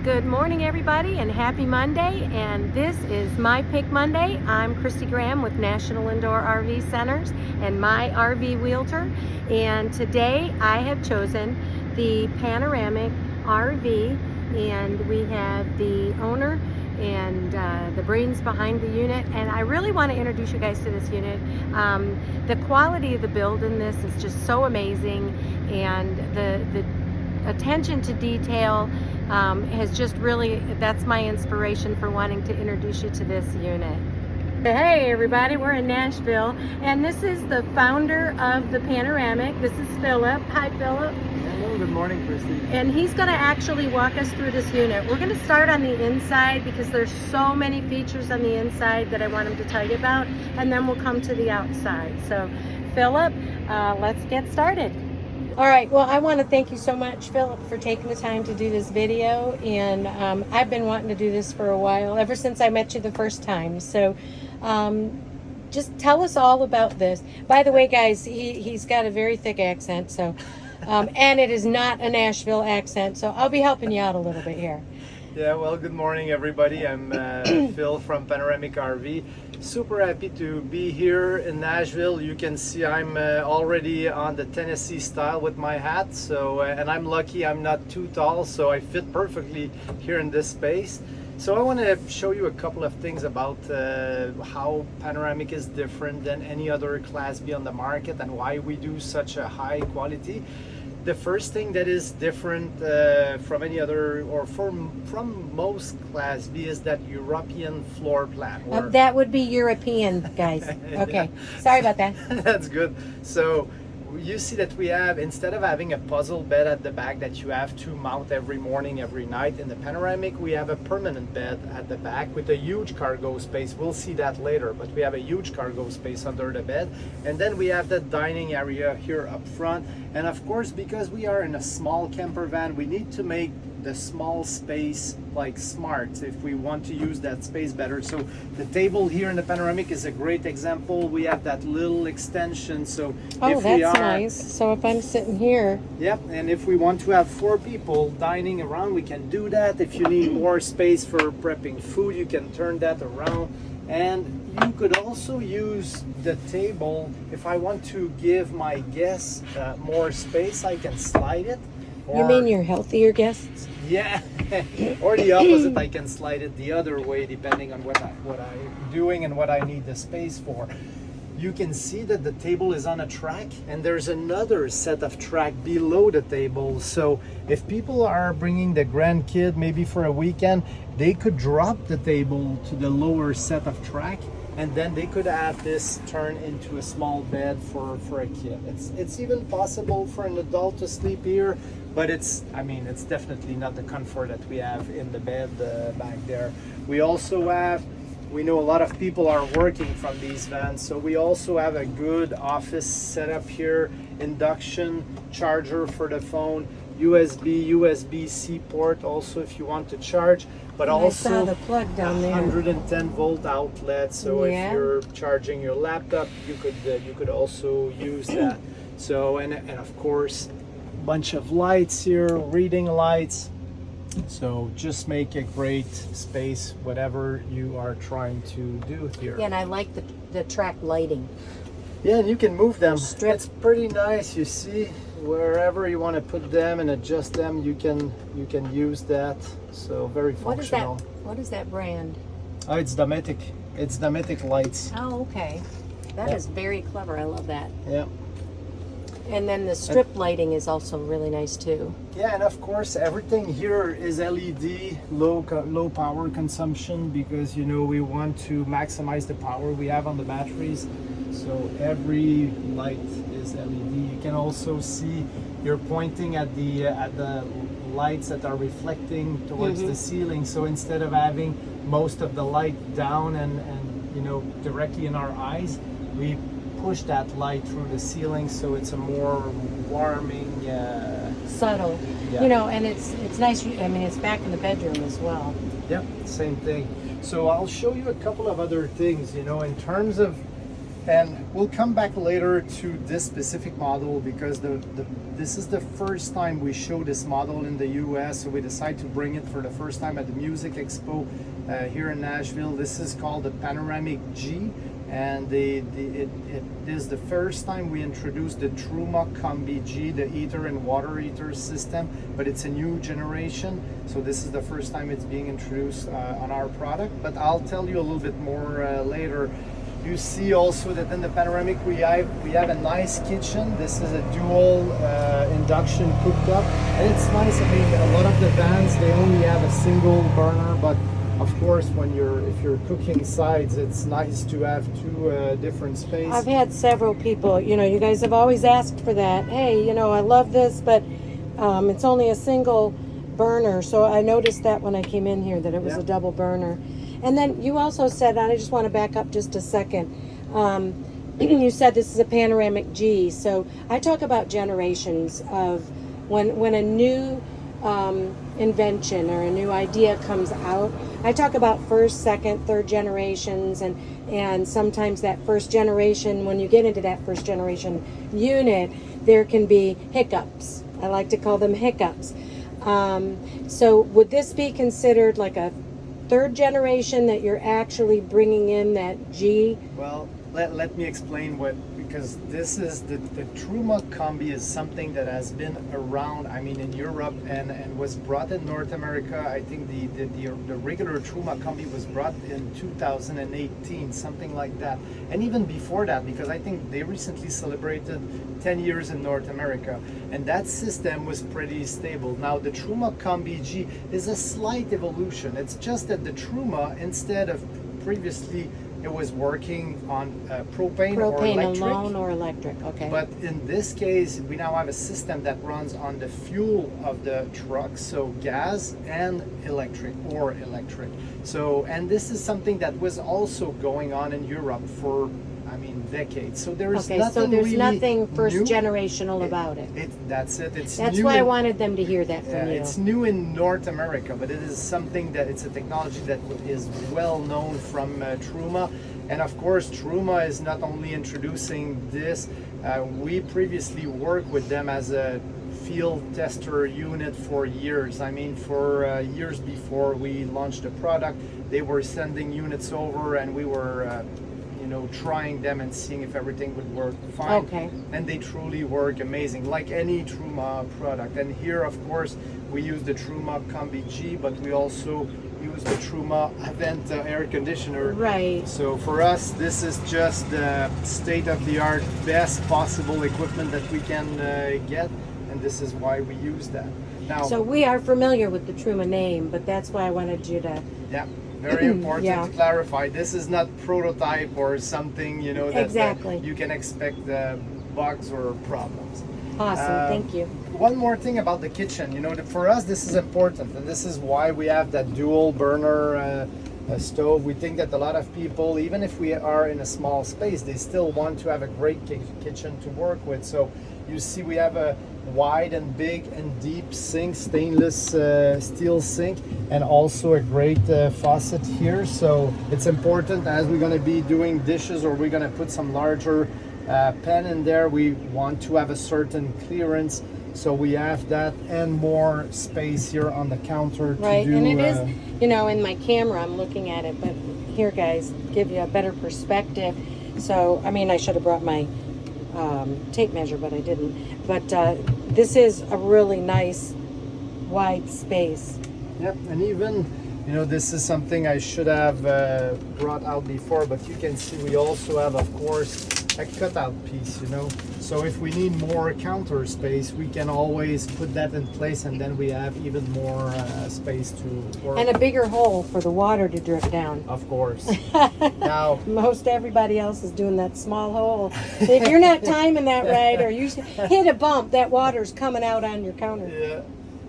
Good morning, everybody, and happy Monday. And this is My Pick Monday. I'm Christy Graham with National Indoor RV Centers and My RV Realtor. And today I have chosen the Panoramic RV, and we have the owner and the brains behind the unit. And I really want to introduce you guys to this unit. The quality of the build in this is just so amazing, and the attention to detail has just really, that's my inspiration for wanting to introduce you to this unit. Hey everybody, we're in Nashville, and this is the founder of the Panoramic. This is Philip. Hi Philip. Hello, good morning Christy. And he's going to actually walk us through this unit. We're going to start on the inside because there's so many features on the inside that I want him to tell you about, and then we'll come to the outside. So Philip, let's get started. All right, well, I want to thank you so much, Philip, for taking the time to do this video. And I've been wanting to do this for a while, ever since I met you the first time. So just tell us all about this. By the way, guys, he's got a very thick accent, so and it is not a Nashville accent, so I'll be helping you out a little bit here. Yeah, well, good morning everybody. I'm Phil from Panoramic RV. Super happy to be here in Nashville. You can see I'm already on the Tennessee style with my hat. So, and I'm lucky I'm not too tall, so I fit perfectly here in this space. So I want to show you a couple of things about how Panoramic is different than any other Class B on the market and why we do such a high quality. The first thing that is different from any other, or from most Class B, is that European floor plan. That would be European, guys. Okay, sorry about that. That's good. So you see that we have, instead of having a puzzle bed at the back that you have to mount every morning, every night, in the Panoramic we have a permanent bed at the back with a huge cargo space. We'll see that later, but we have a huge cargo space under the bed. And then we have the dining area here up front. And of course, because we are in a small camper van, we need to make the small space like smart if we want to use that space better. So the table here in the Panoramic is a great example. We have that little extension, so if we are nice. So if I'm sitting here, yep, and if we want to have 4 people dining around, we can do that. If you need more space for prepping food, you can turn that around. And you could also use the table if I want to give my guests more space. I can slide it. You mean your healthier guests? Yeah, or the opposite. I can slide it the other way depending on what I'm doing and what I need the space for. You can see that the table is on a track, and there's another set of track below the table. So if people are bringing the grandkid maybe for a weekend, they could drop the table to the lower set of track, and then they could have this turn into a small bed for a kid. It's even possible for an adult to sleep here, but it's definitely not the comfort that we have in the bed back there. We know a lot of people are working from these vans, so we also have a good office setup here, induction charger for the phone, USB-C port also if you want to charge, but and also I saw the plug down there. 110 volt outlet. So if you're charging your laptop, you could also use that. So and of course, bunch of lights here, reading lights. So just make a great space, whatever you are trying to do here. Yeah, and I like the track lighting. Yeah, and you can move them. Strip. It's pretty nice. You see, wherever you want to put them and adjust them, you can use that. So very functional. What is that brand? Oh, it's Dometic. It's Dometic lights. Oh, okay. That is very clever. I love that. Yeah. And then the strip lighting is also really nice too. Yeah, and of course everything here is LED, low power consumption, because we want to maximize the power we have on the batteries. So every light is LED. You can also see you're pointing at the lights that are reflecting towards the ceiling. So instead of having most of the light down and directly in our eyes, we push that light through the ceiling, so it's a more warming, subtle. Yeah. And it's nice. I mean, it's back in the bedroom as well. Yep, same thing. So I'll show you a couple of other things. In terms of And we'll come back later to this specific model because this is the first time we show this model in the US, so we decided to bring it for the first time at the Music Expo here in Nashville. This is called the Panoramic G, and it is the first time we introduced the Truma Combi G, the heater and water heater system, but it's a new generation, so this is the first time it's being introduced on our product. But I'll tell you a little bit more later. You see also that in the Panoramic we have a nice kitchen. This is a dual induction cooktop, and it's nice. I mean, a lot of the vans they only have a single burner, but of course, if you're cooking sides, it's nice to have two different spaces. I've had several people, you guys have always asked for that. Hey, I love this, but it's only a single burner. So I noticed that when I came in here that it was a double burner. And then you also said, and I just want to back up just a second, you said this is a Panoramic G. So I talk about generations of when a new invention or a new idea comes out. I talk about first, second, third generations, and sometimes that first generation, when you get into that first generation unit, there can be hiccups. I like to call them hiccups. So would this be considered like a third generation that you're actually bringing in that G? Well, let me explain because this is the Truma Combi is something that has been around, I mean, in Europe and was brought in North America. I think the regular Truma Combi was brought in 2018, something like that. And even before that, because I think they recently celebrated 10 years in North America, and that system was pretty stable. Now the Truma Combi G is a slight evolution. It's just that the Truma, instead of previously it was working on propane or electric. Alone or electric, okay. But in this case, we now have a system that runs on the fuel of the truck, so gas and electric. So, and this is something that was also going on in Europe for, I mean, decades. So there's nothing really nothing first new. generational about it. That's it. That's why I wanted them to hear that from you. It's new in North America, but it is something that it's a technology that is well known from Truma. And of course, Truma is not only introducing this, we previously worked with them as a field tester unit for years. I mean, for years before we launched the product, they were sending units over and we were trying them and seeing if everything would work fine. Okay. And they truly work amazing, like any Truma product. And here, of course, we use the Truma Combi G, but we also use the Truma Avent air conditioner. Right. So for us, this is just the state-of-the-art, best possible equipment that we can get, and this is why we use that. Now, so we are familiar with the Truma name, but that's why I wanted you to... Yeah. Very important to clarify. This is not prototype or something, that you can expect bugs or problems. Awesome, thank you. One more thing about the kitchen, for us this is important, and this is why we have that dual burner stove. We think that a lot of people, even if we are in a small space, they still want to have a great kitchen to work with. So you see we have a wide and big and deep sink, stainless steel sink, and also a great faucet here. So it's important as we're going to be doing dishes or we're going to put some larger pan in there, we want to have a certain clearance. So we have that and more space here on the counter to do. And it is, in my camera I'm looking at it, but here guys, give you a better perspective. So, I mean, I should have brought my tape measure, but I didn't. But this is a really nice wide space. Yep, and even this is something I should have brought out before, but you can see we also have, of course, a cutout piece, so if we need more counter space, we can always put that in place, and then we have even more space to work. And a bigger hole for the water to drip down. Of course. Now, most everybody else is doing that small hole. If you're not timing that right, or you hit a bump, that water's coming out on your counter. Yeah.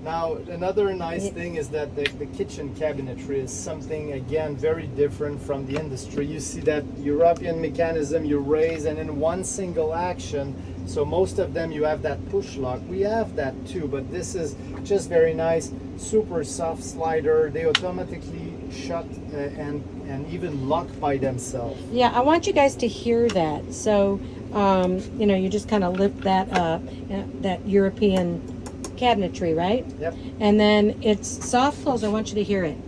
Now, another nice thing is that the kitchen cabinetry is something, again, very different from the industry. You see that European mechanism you raise, and in one single action, so most of them you have that push lock. We have that too, but this is just very nice, super soft slider. They automatically shut and even lock by themselves. Yeah, I want you guys to hear that. So, you know, you just kind of lift that up, that European cabinetry, right? Yep. And then it's soft close. I want you to hear it.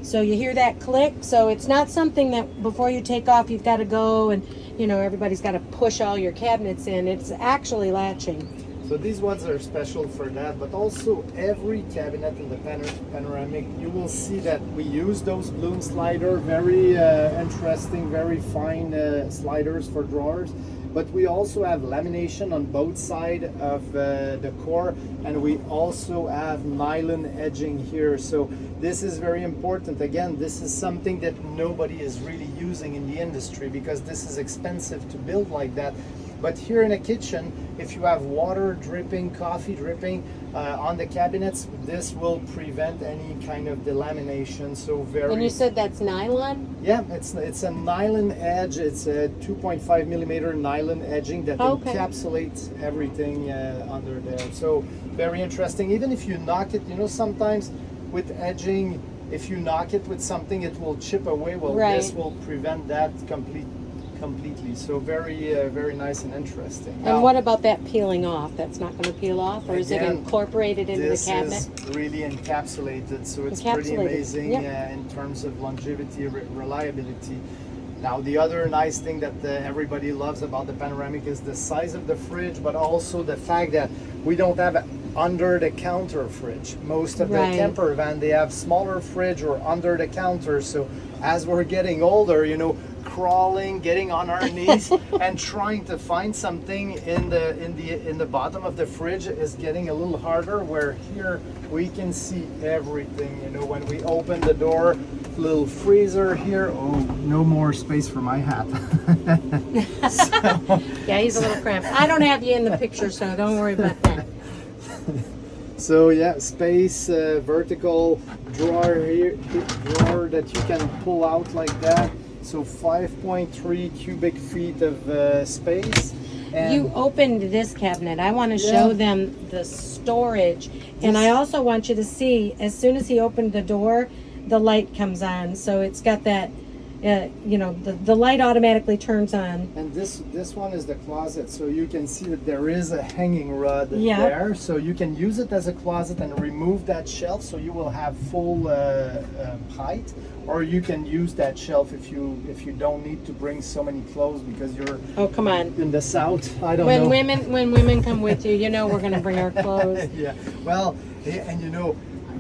So you hear that click. So it's not something that before you take off, you've got to go and, you know, everybody's got to push all your cabinets in. It's actually latching. So these ones are special for that, but also every cabinet in the panoramic, you will see that we use those bloom slider, very interesting, very fine sliders for drawers. But we also have lamination on both sides of the core, and we also have nylon edging here. So this is very important. Again, this is something that nobody is really using in the industry because this is expensive to build like that. But here in a kitchen, if you have water dripping, coffee dripping on the cabinets, this will prevent any kind of delamination. So very. And you said that's nylon? Yeah, it's a nylon edge. It's a 2.5 millimeter nylon edging that encapsulates everything under there. So very interesting. Even if you knock it, you know, sometimes with edging, if you knock it with something, it will chip away. Well, this will prevent that completely. So very very nice and interesting. And now, what about that peeling off? That's not going to peel off, or is it again, incorporated into the cabinet? This is really encapsulated, so it's pretty amazing in terms of longevity, reliability. Now the other nice thing that everybody loves about the panoramic is the size of the fridge, but also the fact that we don't have under the counter fridge. Most of the camper van, they have smaller fridge or under the counter. So as we're getting older, you know, crawling, getting on our knees and trying to find something in the bottom of the fridge is getting a little harder, where here we can see everything. You know, when we open the door, little freezer here. Oh, no more space for my hat. Yeah, he's a little cramped. I don't have you in the picture, so don't worry about that. So yeah, space, vertical drawer here, drawer that you can pull out like that. So 5.3 cubic feet of space. And you opened this cabinet. I want to show them the storage, and I also want you to see, as soon as he opened the door, the light comes on. So it's got that, you know, the light automatically turns on. And this one is the closet, so you can see that there is a hanging rod there. So you can use it as a closet and remove that shelf, so you will have full height. Or you can use that shelf if you don't need to bring so many clothes because you're in the south. I don't know. When women come with you, you know we're going to bring our clothes. Yeah. Well, and you know,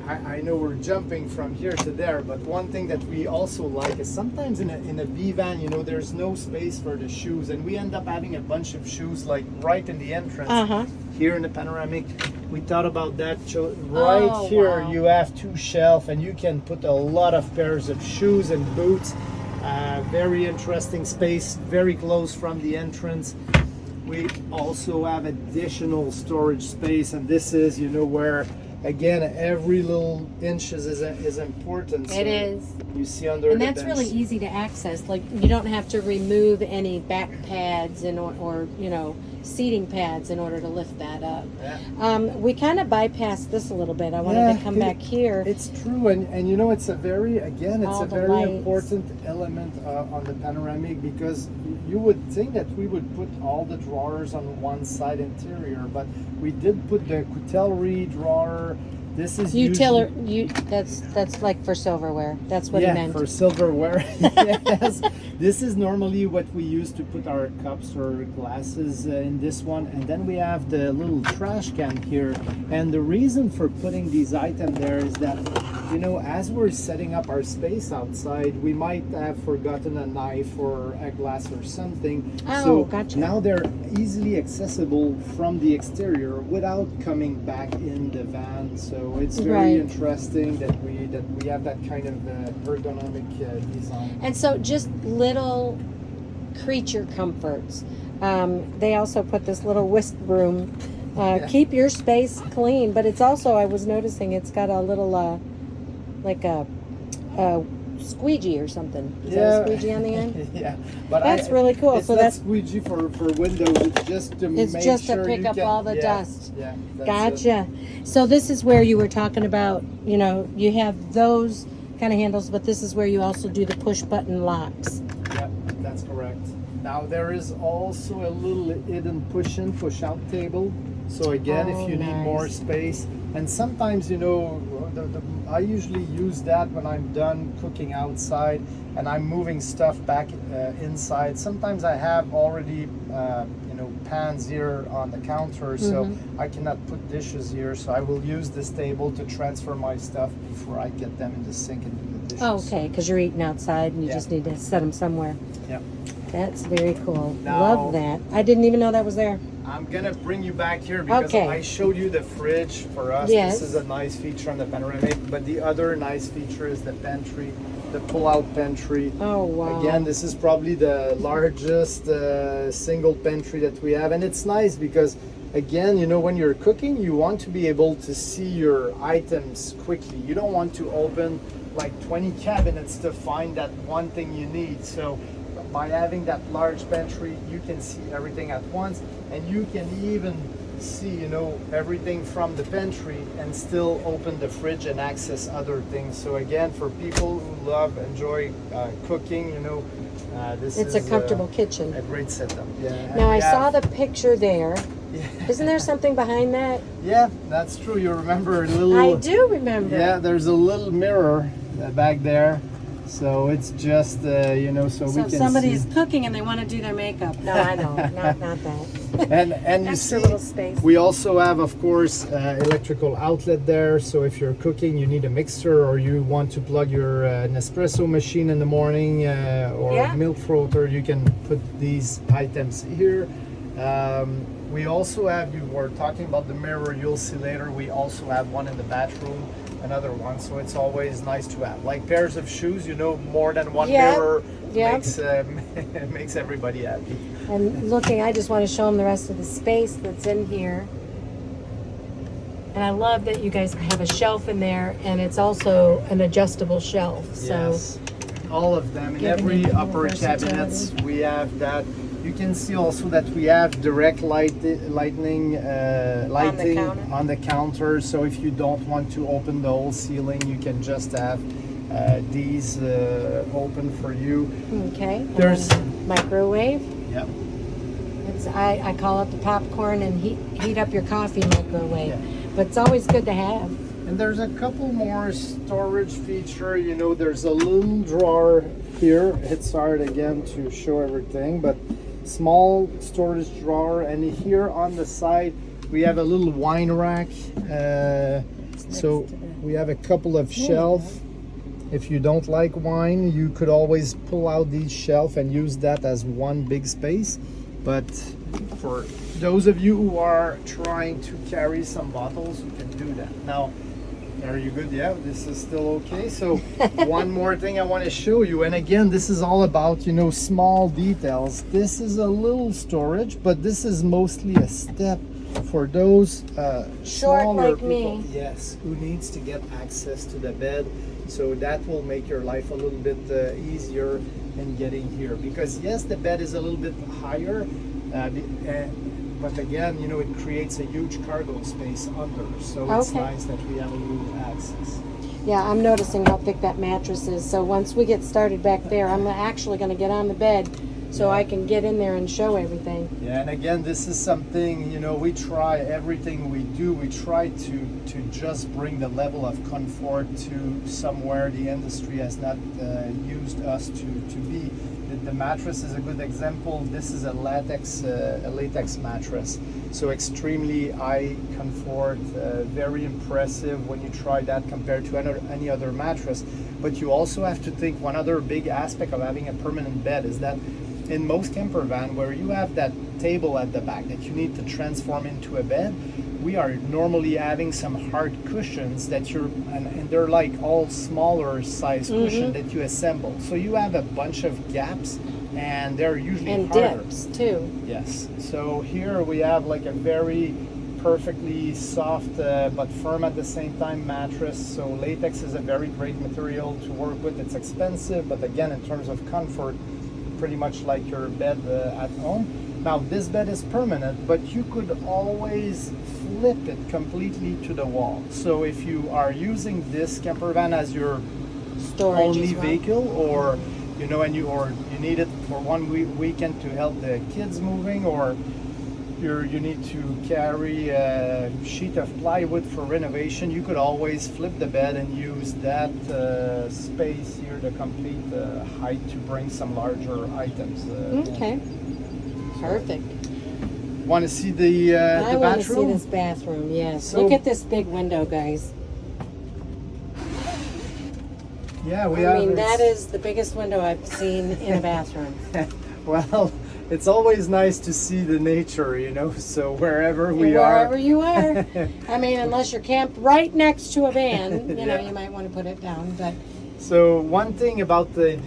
I know we're jumping from here to there, but one thing that we also like is sometimes in a V van, you know, there's no space for the shoes, and we end up having a bunch of shoes like right in the entrance. Here in the panoramic, we thought about that. Right here, you have two shelves, and you can put a lot of pairs of shoes and boots. Very interesting space, very close from the entrance. We also have additional storage space, and this is, you know, where again every little inch is important. So it is. You see under and the that's bench. really easy to access. Like, you don't have to remove any back pads or you know, seating pads in order to lift that up. We kind of bypassed this a little bit. I wanted to come back here. It's true, and you know, it's a very important element on the panoramic, because you would think that we would put all the drawers on one side interior, but we did put the coutellerie drawer. This is that's like for silverware. That's what he meant. For silverware. Yes. This is normally what we use to put our cups or glasses in this one. And then we have the little trash can here. And the reason for putting these items there is that, you know, as we're setting up our space outside, we might have forgotten a knife or a glass or something. Gotcha. Now they're easily accessible from the exterior without coming back in the van. So it's very interesting that we have that kind of ergonomic design. And so just little creature comforts. They also put this little whisk broom. Keep your space clean, but it's also, I was noticing, it's got a little like a squeegee or something. Is that a squeegee on the end? Yeah, but That's really cool. It's So not that's squeegee for windows. It's just to it's make just sure to pick you up can, all the yeah, dust. Yeah, that's it. Gotcha. So this is where you were talking about, you know, you have those kind of handles, but this is where you also do the push button locks. Yeah, that's correct. Now there is also a little hidden push in, push out table. So again, Oh, if you need more nice. space, and sometimes, you know, I usually use that when I'm done cooking outside and I'm moving stuff back inside. Sometimes I have already, you know, pans here on the counter, so I cannot put dishes here. So I will use this table to transfer my stuff before I get them in the sink and do the dishes. Oh, okay, because you're eating outside and you Yeah. just need to set them somewhere. Yeah. That's very cool. Now- Love that. I didn't even know that was there. I'm gonna bring you back here because Okay. I showed you the fridge for us. Yes. This is a nice feature on the panoramic, but the other nice feature is the pantry, the pull-out pantry. Oh, wow. Again, this is probably the largest single pantry that we have, and it's nice because, again, you know, when you're cooking, you want to be able to see your items quickly. You don't want to open like 20 cabinets to find that one thing you need. So by having that large pantry, you can see everything at once, and you can even see, you know, everything from the pantry and still open the fridge and access other things. So again, for people who enjoy cooking, you know, this It's is a comfortable kitchen. a great setup. Yeah. and Now, I we saw have- the picture there. Yeah. Isn't there something behind that? Yeah, that's true. You remember a little. I do remember. Yeah, there's a little mirror back there. So it's just, you know, so we So can somebody's see. cooking and they want to do their makeup. No, I know. not that. And you Extra see, little space. we also have, of course, electrical outlet there. So if you're cooking, you need a mixer, or you want to plug your Nespresso machine in the morning, or Yeah. milk frother, you can put these items here. We also have, you were talking about the mirror, you'll see later, we also have one in the bathroom, another one. So it's always nice to have. Like pairs of shoes, you know, more than one Yeah. mirror Yeah. makes everybody happy. And looking, I just want to show them the rest of the space that's in here. And I love that you guys have a shelf in there, and it's also an adjustable shelf. So Yes, all of them. In Giving every it more upper versatility. cabinets, we have that. You can see also that we have direct lighting counter? on the counter. So if you don't want to open the whole ceiling, you can just have these open for you. okay. And There's- then microwave. Yep. It's I call it the popcorn and heat up your coffee microwave. Yeah. But it's always good to have. And there's a couple more storage feature. You know, there's a little drawer here. It's hard again to show everything, but small storage drawer. And here on the side, we have a little wine rack. So we have a couple of shelves. If you don't like wine, you could always pull out these shelf and use that as one big space. But for those of you who are trying to carry some bottles, you can do that. Now, are you good? Yeah, this is still okay. So one more thing I want to show you, and again, this is all about, you know, small details. This is a little storage, but this is mostly a step for those Short smaller like people, me. yes, who needs to get access to the bed. So that will make your life a little bit easier in getting here. Because yes, the bed is a little bit higher, but again, you know, it creates a huge cargo space under. So it's Okay. nice that we have a little access. Yeah, I'm noticing how thick that mattress is. So once we get started back there, I'm actually going to get on the bed so Yeah. I can get in there and show everything. Yeah, and again, this is something, you know, we try everything we do. We try to just bring the level of comfort to somewhere the industry has not used us to be. The mattress is a good example. This is a latex mattress, so extremely high comfort, very impressive when you try that compared to any other mattress. But you also have to think one other big aspect of having a permanent bed is that in most camper van where you have that table at the back that you need to transform into a bed, we are normally having some hard cushions that and they're like all smaller size cushion that you assemble. So you have a bunch of gaps and they're usually And harder. dips, too. Yes. So here we have like a very perfectly soft but firm at the same time mattress. So latex is a very great material to work with. It's expensive, but again, in terms of comfort, pretty much like your bed at home. Now this bed is permanent, but you could always flip it completely to the wall. So if you are using this camper van as your Storage only as well. vehicle, or you know, and you need it for one weekend to help the kids moving, or you need to carry a sheet of plywood for renovation, you could always flip the bed and use that space here, the complete height, to bring some larger items. Okay. Perfect. Want to see the I want to see bathroom? this bathroom, yes. So- Look at this big window, guys. Yeah, we I have. mean, that is the biggest window I've seen in a bathroom. Well, it's always nice to see the nature, you know. So wherever we Wherever are, you are. I mean, unless you're camped right next to a van, you know, Yeah. you might want to put it down. But So one thing about the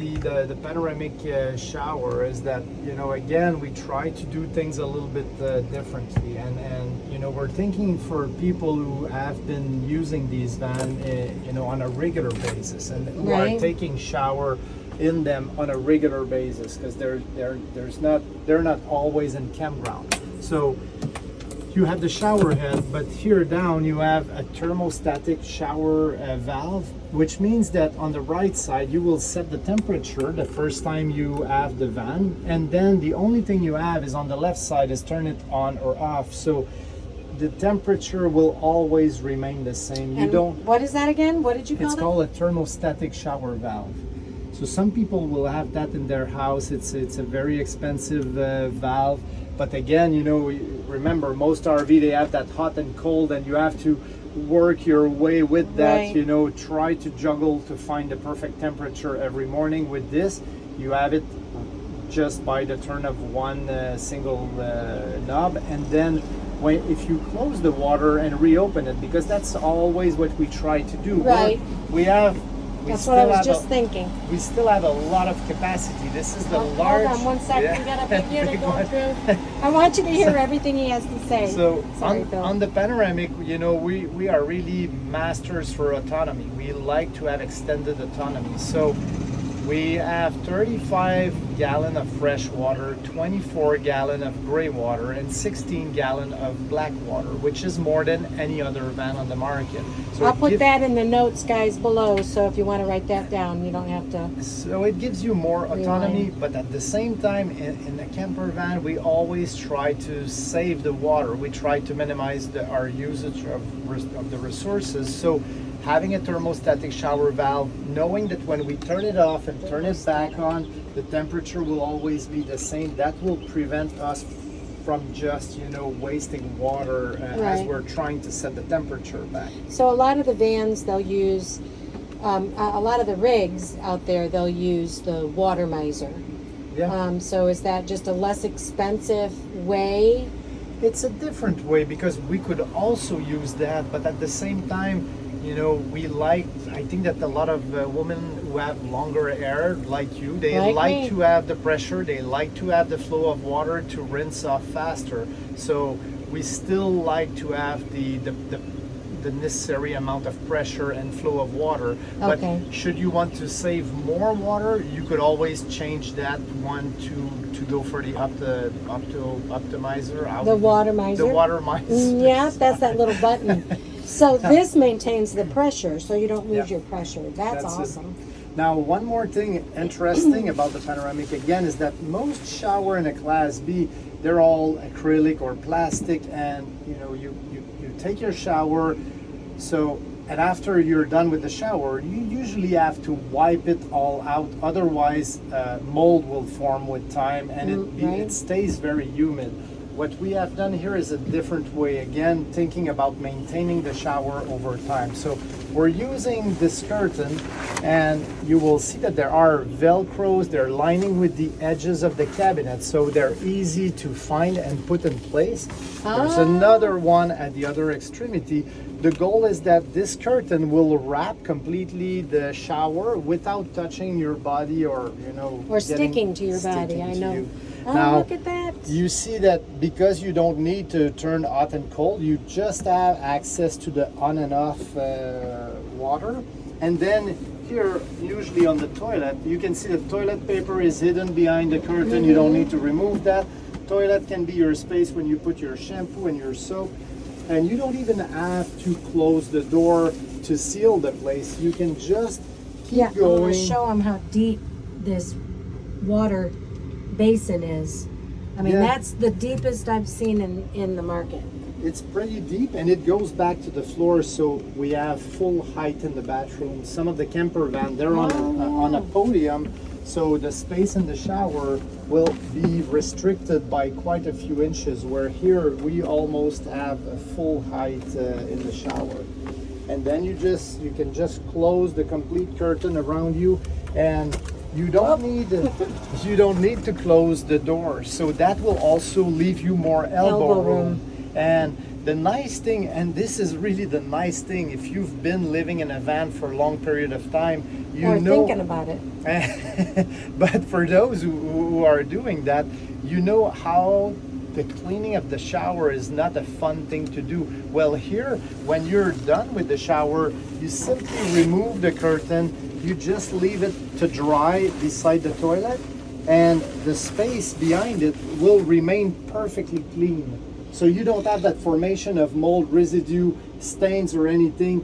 panoramic shower is that, you know, again, we try to do things a little bit differently, and you know, we're thinking for people who have been using these van, you know, on a regular basis, and who Right. are taking shower in them on a regular basis, because they're not always in campground. So you have the shower head, but here down you have a thermostatic shower valve, which means that on the right side you will set the temperature the first time you have the van, and then the only thing you have is on the left side is turn it on or off. So the temperature will always remain the same. You and don't. what is that again? What did you call It's it? called a thermostatic shower valve. So some people will have that in their house. It's a very expensive valve, but again, you know, remember most RV, they have that hot and cold, and you have to work your way with that. Right. You know, try to juggle to find the perfect temperature every morning. With this, you have it just by the turn of one single knob, and then if you close the water and reopen it, because that's always what we try to do. Right. We That's what I still was have just a- thinking. we still have a lot of capacity. This is the Oh, large. hold on one second. Yeah. We got a big unit Big going one. through. I want you to hear everything he has to say. So Sorry, Bill. on the panoramic, you know, we are really masters for autonomy. We like to have extended autonomy. So we have 35 gallon of fresh water, 24 gallon of gray water, and 16 gallon of black water, which is more than any other van on the market. So I'll it put gives- that in the notes, guys, below. So if you want to write that down, you don't have to. So it gives you more autonomy, but at the same time, in the camper van, we always try to save the water. We try to minimize our usage of the resources. So having a thermostatic shower valve, knowing that when we turn it off and turn it back on, the temperature will always be the same. That will prevent us from just, you know, wasting water as Right. we're trying to set the temperature back. So a lot of the vans, they'll use, a lot of the rigs out there, they'll use the water miser. Yeah. So is that just a less expensive way? It's a different way, because we could also use that, but at the same time, you know, I think that a lot of women who have longer hair, like you, they Like like me. to have the pressure, they like to have the flow of water to rinse off faster. So we still like to have the necessary amount of pressure and flow of water. But Okay. should you want to save more water, you could always change that one to go for the optimizer. The water miser? The water miser. Yeah, that's that little button. So this maintains the pressure, so you don't lose Yeah. your pressure. That's That's it. awesome. Now, one more thing interesting about the panoramic again is that most shower in a Class B, they're all acrylic or plastic, and you know, you take your shower, and after you're done with the shower, you usually have to wipe it all out. Otherwise, mold will form with time, and Right. it stays very humid. What we have done here is a different way, again, thinking about maintaining the shower over time. So we're using this curtain, and you will see that there are Velcros, they're lining with the edges of the cabinet, so they're easy to find and put in place. There's another one at the other extremity. The goal is that this curtain will wrap completely the shower without touching your body, or, you know, Or sticking to your body, sticking I to know. you. Oh, Now, look at that. you see that because you don't need to turn hot and cold, you just have access to the on and off water. And then here, usually on the toilet, you can see the toilet paper is hidden behind the curtain. You don't need to remove that. Toilet can be your space when you put your shampoo and your soap. And you don't even have to close the door to seal the place. You can just keep Yeah, I'm going. going to show them how deep this water basin is. I mean, Yeah. that's the deepest I've seen in the market. It's pretty deep and it goes back to the floor, so we have full height in the bathroom. Some of the camper van, they're on a podium, so the space in the shower will be restricted by quite a few inches, where here we almost have a full height in the shower. And then you can just close the complete curtain around you, and you don't need to close the door, so that will also leave you more elbow room. And the nice thing, and this is really the nice thing, if you've been living in a van for a long period of time, you Or know. thinking about it. But for those who are doing that, you know how the cleaning of the shower is not a fun thing to do. Well, here, when you're done with the shower, you simply remove the curtain, you just leave it to dry beside the toilet, and the space behind it will remain perfectly clean. So you don't have that formation of mold residue, stains or anything.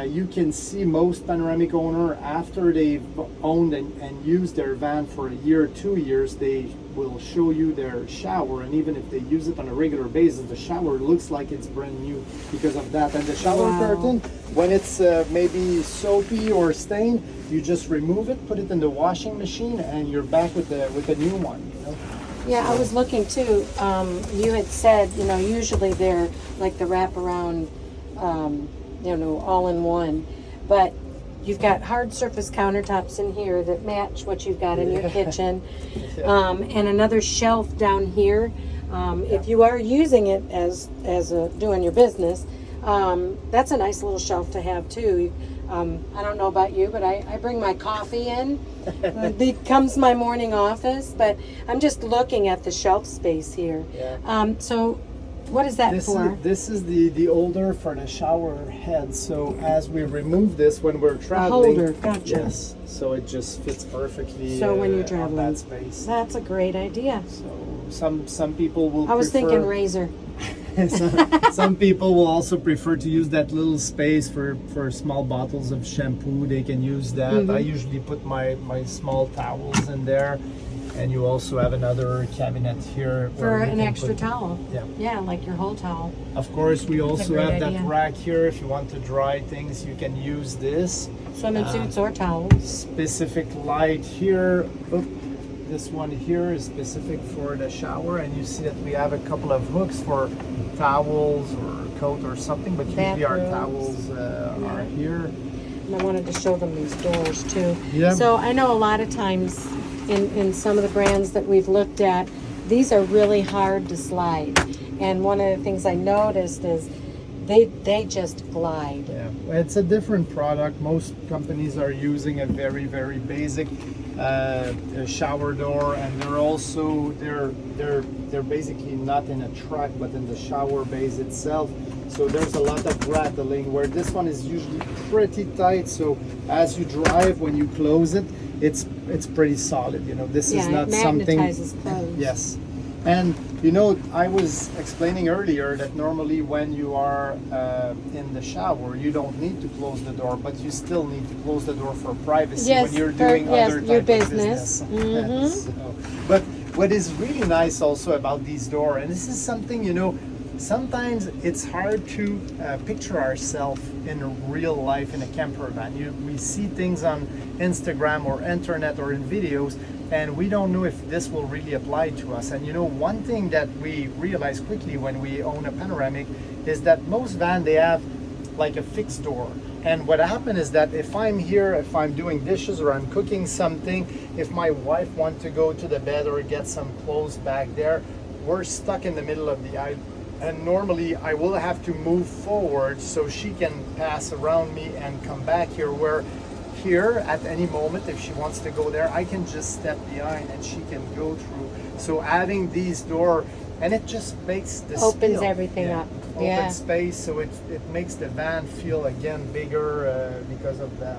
You can see most panoramic owner, after they've owned and used their van for a year or 2 years, they will show you their shower, and even if they use it on a regular basis, the shower looks like it's brand new because of that. And the shower curtain, when it's maybe soapy or stained, you just remove it, put it in the washing machine, and you're back with a new one. You know? Yeah, I was looking too. You had said, usually they're like the wraparound, all in one. But you've got hard surface countertops in here that match what you've got in your kitchen. And another shelf down here. If you are using it as doing your business, that's a nice little shelf to have too. I don't know about you, but I bring my coffee in. It becomes my morning office, but I'm just looking at the shelf space here. Yeah. So what is that for? This is the holder for the shower head. So as we remove this when we're traveling, holder, gotcha. Yes, so it just fits perfectly. So when you're on traveling, that space. That's a great idea. So some people will. I was thinking razor. Some people will also prefer to use that little space for small bottles of shampoo. They can use that. I usually put my small towels in there, and you also have another cabinet here For where you an can extra put- towel. Yeah. Yeah, like your whole towel. Of course, we also great have that idea. rack here. If you want to dry things, you can use this. Swimming suits or towels. Specific light here. Oop. This one here is specific for the shower, and you see that we have a couple of hooks for towels or coat or something, but usually our Bathrobes. towels are here. And I wanted to show them these doors too. Yeah. So I know a lot of times in some of the brands that we've looked at, these are really hard to slide. And one of the things I noticed is they just glide. Yeah, it's a different product. Most companies are using a very, very basic shower door, and they're basically not in a track but in the shower base itself, so there's a lot of rattling, where this one is usually pretty tight, so as you drive, when you close it, it's pretty solid. This is not it something. magnetizes closed. Yes. And I was explaining earlier that normally when you are in the shower, you don't need to close the door, but you still need to close the door for privacy Yes, when you're for- doing yes, other your type of business. business. But what is really nice also about these doors, and this is something, sometimes it's hard to picture ourselves in real life in a camper van. We see things on Instagram or internet or in videos, and we don't know if this will really apply to us. And one thing that we realize quickly when we own a panoramic is that most vans, they have like a fixed door. And what happened is that if I'm here, if I'm doing dishes or I'm cooking something, if my wife wants to go to the bed or get some clothes back there, we're stuck in the middle of the aisle. And normally I will have to move forward so she can pass around me and come back here, where here at any moment. If she wants to go there, I can just step behind and she can go through. So adding these door, and it just makes the Opens feel, everything up. open Yeah. space, so it makes the van feel again bigger because of that.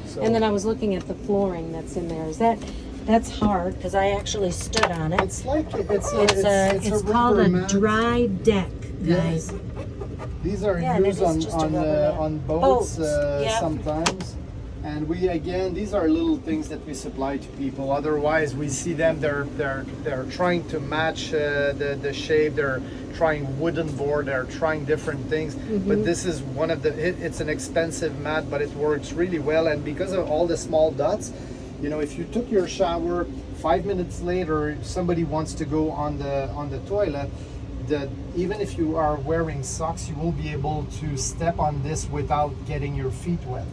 So And then I was looking at the flooring that's in there. That's hard because I actually stood on it. it's like it's It's called rubber a mat. dry deck, guys. Yes. These are Yeah, and it used is just a rubber mat. on boats, Yep. sometimes. And these are little things that we supply to people. Otherwise, we see them. They're trying to match the shape. They're trying wooden board. They're trying different things. Mm-hmm. But this is one of the. It's an expensive mat, but it works really well. And because of all the small dots, if you took your shower, 5 minutes later, somebody wants to go on the toilet. That even if you are wearing socks, you will be able to step on this without getting your feet wet.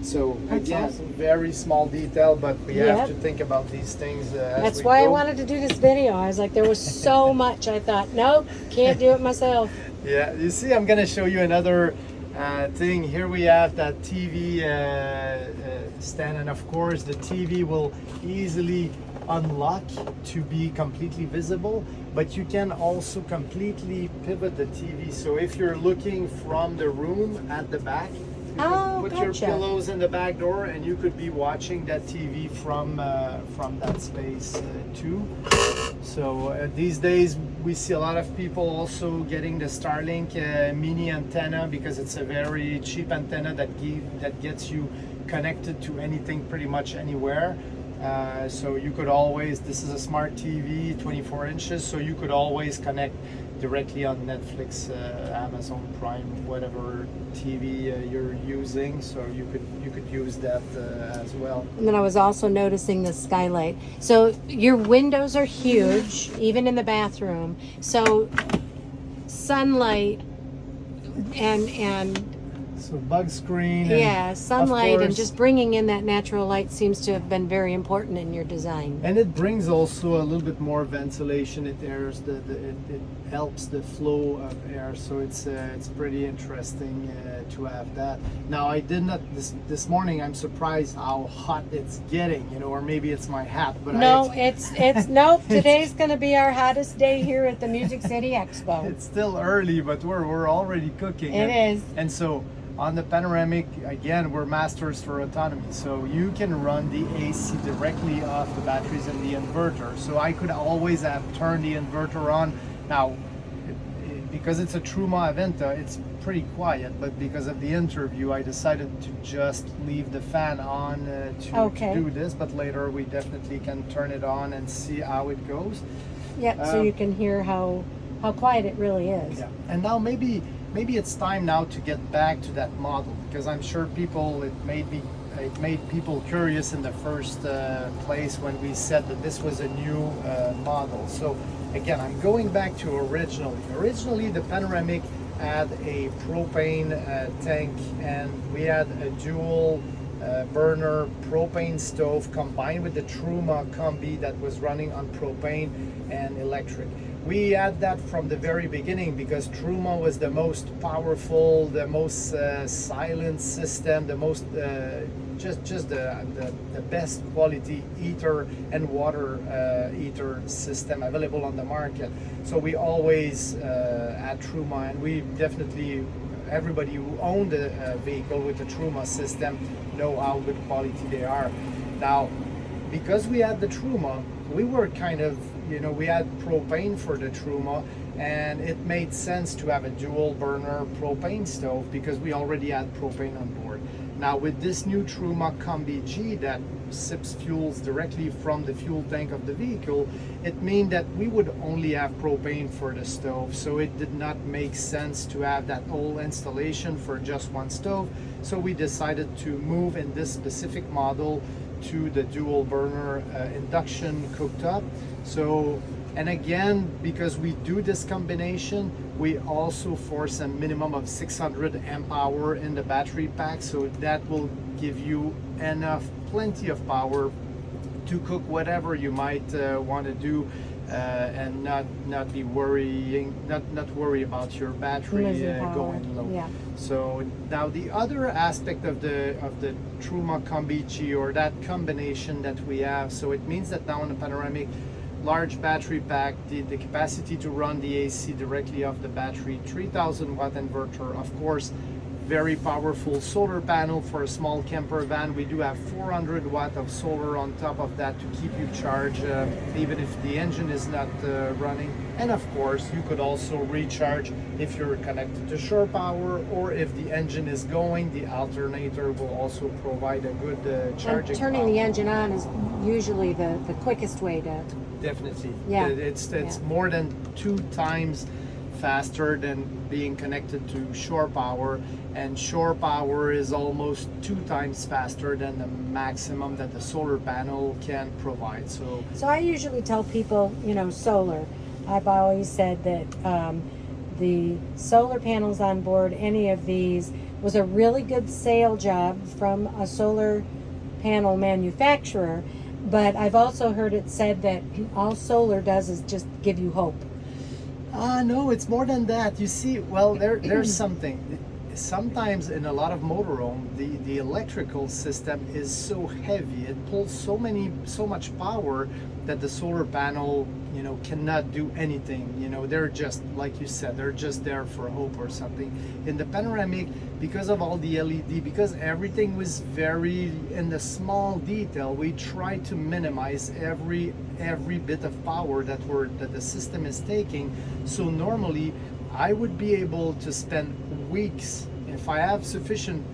So That's again, awesome. very small detail, but we Yep. have to think about these things as That's we why I go. wanted to do this video. I was like, there was so much. I thought, nope, can't do it myself. Yeah, you see, I'm gonna show you another thing. Here we have that TV stand, and of course the TV will easily unlock to be completely visible, but you can also completely pivot the TV. So if you're looking from the room at the back, you Oh, could put your gotcha. pillows in the back door, and you could be watching that TV from that space too. So these days we see a lot of people also getting the Starlink mini antenna because it's a very cheap antenna that gets you connected to anything pretty much anywhere. So you could always, this is a smart TV, 24 inches, so you could always connect directly on Netflix, Amazon Prime, whatever TV you're using. So you could use that as well. And then I was also noticing the skylight. So your windows are huge, even in the bathroom. So sunlight and So bug screen. And yeah, sunlight of and course- just bringing in that natural light seems to have been very important in your design. And it brings also a little bit more ventilation. It airs it helps the flow of air, so it's pretty interesting to have that. Now I did not this morning. I'm surprised how hot it's getting, or maybe it's my hat. But No, it's nope. Today's going to be our hottest day here at the Music City Expo. it's still early, but we're already cooking. It is. And so on the panoramic, again, we're masters for autonomy. So you can run the AC directly off the batteries in the inverter. So I could always have turned the inverter on. Now, because it's a Truma Aventa, it's pretty quiet. But because of the interview, I decided to just leave the fan on to do this. But later, we definitely can turn it on and see how it goes. Yep, so you can hear how quiet it really is. Yeah. And now maybe it's time now to get back to that model, because I'm sure it made people curious in the first place when we said that this was a new model. So again, I'm going back to originally the Panoramic had a propane tank, and we had a dual burner propane stove combined with the Truma Combi that was running on propane and electric. We had that from the very beginning because Truma was the most powerful, the most silent system, the most just the best quality heater and water heater system available on the market. So we always had Truma, and we definitely, everybody who owned a vehicle with the Truma system know how good quality they are. Now, because we had the Truma, we were kind of, we had propane for the Truma, and it made sense to have a dual burner propane stove because we already had propane on board. Now with this new Truma Combi G that sips fuels directly from the fuel tank of the vehicle, it means that we would only have propane for the stove, so it did not make sense to have that whole installation for just one stove. So we decided to move in this specific model to the dual burner induction cooktop. So, and again, because we do this combination, we also force a minimum of 600 amp hour in the battery pack, so that will give you plenty of power to cook whatever you might want to do. and not be worrying, not worry about your battery Losing power. going low. Yeah. So now the other aspect of the Truma Combi G, or that combination that we have, so it means that now in the panoramic large battery pack, the capacity to run the AC directly off the battery, 3000 watt inverter, of course, very powerful solar panel for a small camper van. We do have 400 watt of solar on top of that to keep you charged even if the engine is not running. And of course, you could also recharge if you're connected to shore power, or if the engine is going, the alternator will also provide a good charging And turning power. the engine on is usually the quickest way to. Definitely. Yeah. It's Yeah. more than 2 times faster than being connected to shore power, and shore power is almost 2 times faster than the maximum that the solar panel can provide. So I usually tell people, solar. I've always said that the solar panels on board any of these was a really good sale job from a solar panel manufacturer, but I've also heard it said that all solar does is just give you hope. no, it's more than that. You see, well, there's something. Sometimes in a lot of motorhome, the electrical system is so heavy, it pulls so much power that the solar panel, cannot do anything. They're just, like you said, they're just there for hope or something. In the panoramic, because of all the LED, because everything was very in the small detail, we try to minimize every bit of power that the system is taking. So normally I would be able to spend weeks, if I have sufficient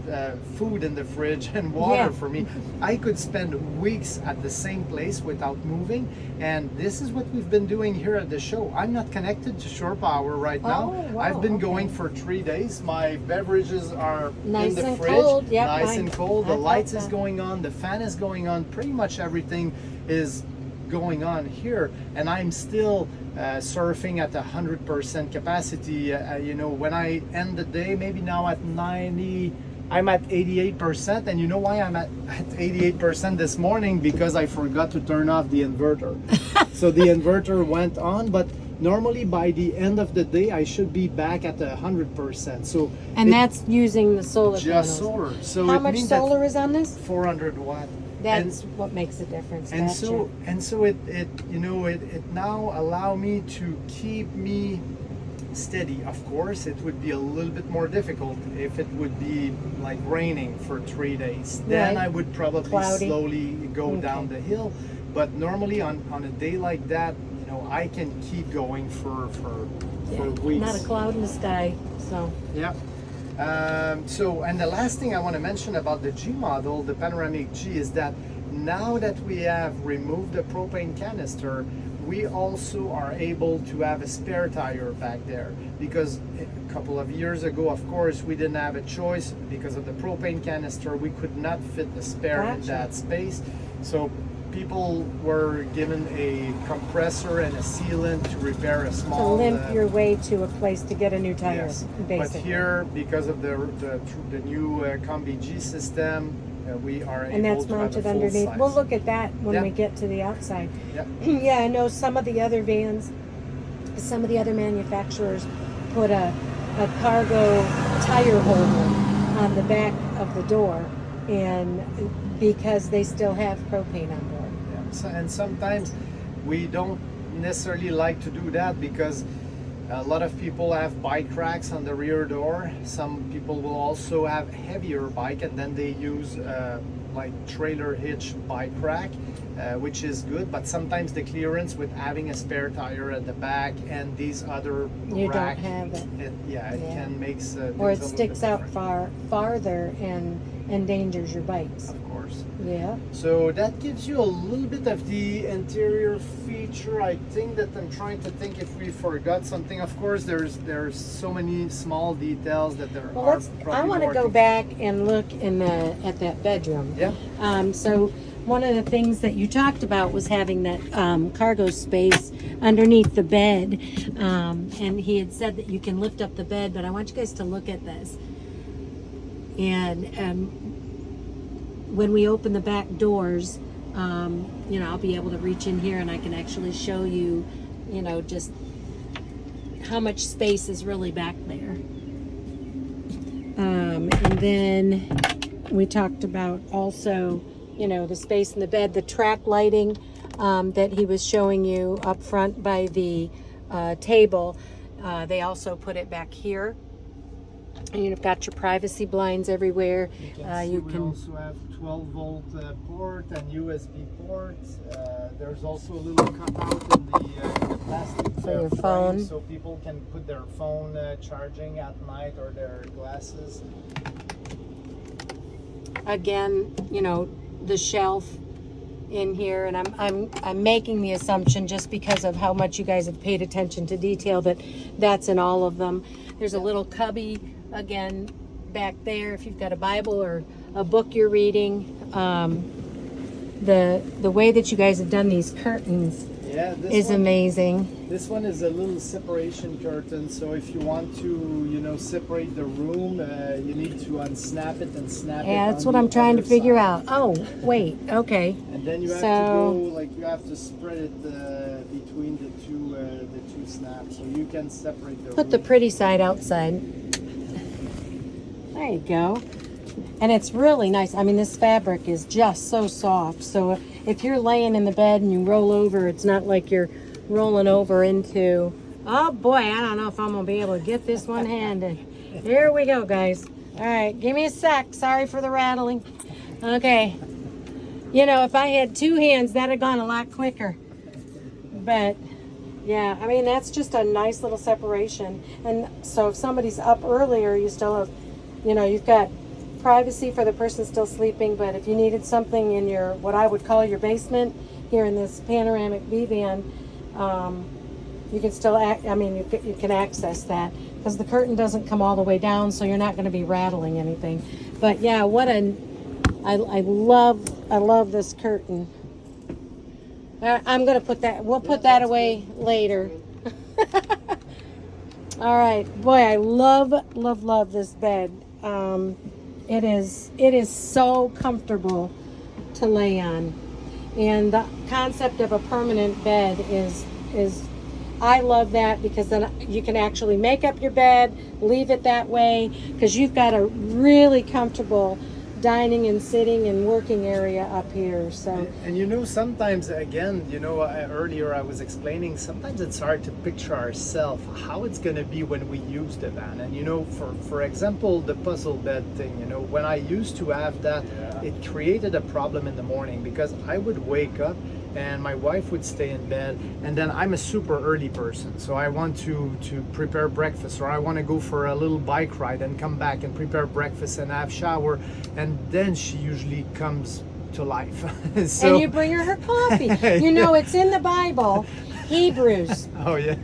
food in the fridge and water Yeah. for me, I could spend weeks at the same place without moving. And this is what we've been doing here at the show. I'm not connected to shore power right now. Oh, wow, I've been okay. going for 3 days. My beverages are Nice in the and fridge, cold. Yep, nice and cold. The I thought lights is that. going on, the fan is going on, pretty much everything is going on here, and I'm still surfing at 100% capacity. When I end the day, maybe now at 90, I'm at 88%. And you know why I'm at 88% this morning? Because I forgot to turn off the inverter. So the inverter went on, but normally by the end of the day, I should be back at 100%. So And that's using the solar just panels. solar. So How it much means solar is on this? that 400 watt. That's what makes a difference. And Gotcha. so it now allow me to keep me steady. Of course, it would be a little bit more difficult if it would be like raining for 3 days. Then Right. I would probably Cloudy. slowly go Okay. down the hill. But normally on a day like that, I can keep going for weeks. Not a cloud in the sky. So Yeah. And the last thing I want to mention about the G model, the Panoramic G, is that now that we have removed the propane canister, we also are able to have a spare tire back there. Because a couple of years ago, of course, we didn't have a choice because of the propane canister. We could not fit the spare in Gotcha. that space. So people were given a compressor and a sealant to repair a to small limp your way to a place to get a new tire, Yes, basically. but here, because of the new Combi G system, we are And able that's to have a mounted full underneath. size. We'll look at that when Yeah. we get to the outside. Yeah. Yeah, I know some of the other vans, some of the other manufacturers put a cargo tire holder on the back of the door, and because they still have propane on board. Yeah. So, and sometimes we don't necessarily like to do that because a lot of people have bike racks on the rear door. Some people will also have heavier bike, and then they use like trailer hitch bike rack, which is good. But sometimes the clearance with having a spare tire at the back and these other You don't rack, have it. it Yeah. can make Or things it a little sticks bit out different, farther and endangers your bikes. of course. Yeah. So that gives you a little bit of the interior feature. I think that I'm trying to think if we forgot something. Of course, there's so many small details that there Well, are. I probably want to more go things- back and look at that bedroom. Yeah. So one of the things that you talked about was having that cargo space underneath the bed, and he had said that you can lift up the bed. But I want you guys to look at this. And when we open the back doors, I'll be able to reach in here and I can actually show you you know, just how much space is really back there. And then we talked about also, you know, the space in the bed, the track lighting that he was showing you up front by the table. They also put it back here. And you've got your privacy blinds everywhere. You can also have 12-volt port and USB ports. There's also a little cutout in the plastic for your frame phone, so people can put their phone charging at night or their glasses. Again, you know, the shelf in here, and I'm making the assumption just because of how much you guys have paid attention to detail that that's in all of them. There's a little cubby again back there if you've got a Bible or a book you're reading. The way that you guys have done these curtains is amazing. This one is a little separation curtain, so if you want to, you know, separate the room, you need to unsnap it and snap it. Yeah, that's what I'm trying to figure out. Oh, wait, okay. And then you have to go, like, you have to spread it between the two snaps, so you can separate the Put room. the pretty side outside. There you go. And it's really nice. I mean, this fabric is just so soft. So if you're laying in the bed and you roll over, it's not like you're rolling over into, oh boy, I don't know if I'm gonna be able to get this one-handed. Here we go, guys. All right, give me a sec. Sorry for the rattling. Okay. You know, if I had two hands, that'd have gone a lot quicker. But yeah, I mean, that's just a nice little separation. And so if somebody's up earlier, you still have, you know, you've got privacy for the person still sleeping, but if you needed something in your, what I would call your basement, here in this panoramic V-van, you can still, you can access that because the curtain doesn't come all the way down, so you're not going to be rattling anything. But yeah, I love this curtain. I'm going to put that, we'll put that away later. All right, boy, I love this bed. It is so comfortable to lay on, and the concept of a permanent bed is I love that, because then you can actually make up your bed, leave it that way, because you've got a really comfortable dining and sitting and working area up here. So and you know, sometimes, again, you know, earlier I was explaining, sometimes it's hard to picture ourselves how it's going to be when we use the van. And you know, for example, the puzzle bed thing, you know, when I used to have that, it created a problem in the morning, because I would wake up and my wife would stay in bed, and then I'm a super early person, so I want to prepare breakfast, or I want to go for a little bike ride and come back and prepare breakfast and have shower, and then she usually comes to life. So, and you bring her coffee. You know, it's in the Bible, Hebrews. Oh yeah.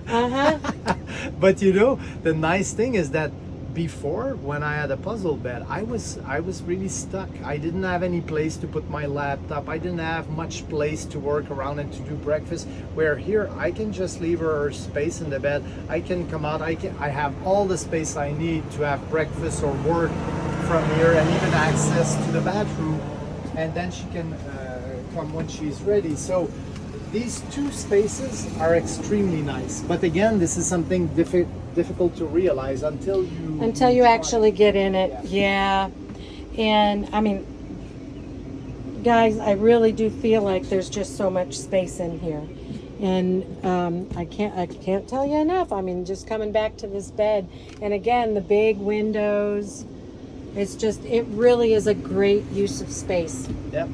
But you know, the nice thing is that before, when I had a puzzle bed, I was really stuck. I didn't have any place to put my laptop. I didn't have much place to work around and to do breakfast. Where here, I can just leave her space in the bed. I can come out. I have all the space I need to have breakfast or work from here, and even access to the bathroom. And then she can come when she's ready. So these two spaces are extremely nice. But again, this is something difficult to realize until you actually get in it. Yeah. And I mean, guys, I really do feel like there's just so much space in here, and I can't tell you enough. I mean, just coming back to this bed, and again, the big windows, it really is a great use of space. Yep.